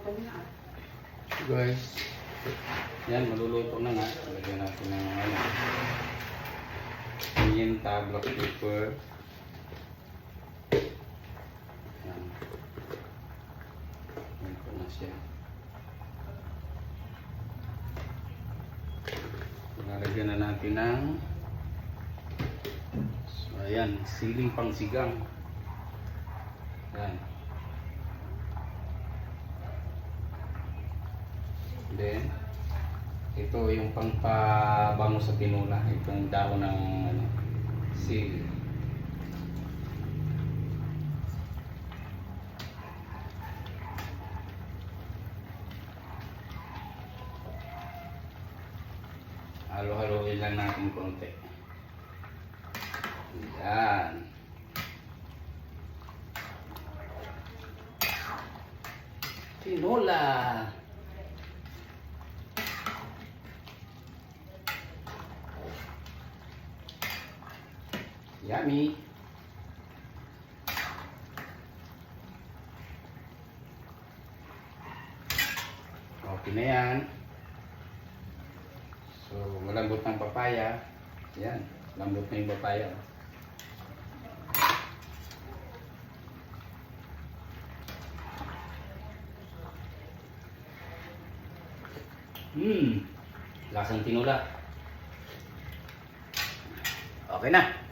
Guys, yan, maluluto na nga. Lagyan natin ng ano, paminta, black pepper. Yan. Yan po na siya. Lalagyan na natin ng ayan, siling pangsigang. Ayan. Then, ito yung pangpabango sa tinola. Itong dahon ng ano, sili. Halo-haloin lang natin konti. Yan. Tinola. Yummy. Okay na yan. So, malambot ng papaya. Yan. Lambot na yung papaya. Lasang tinola. Okay na.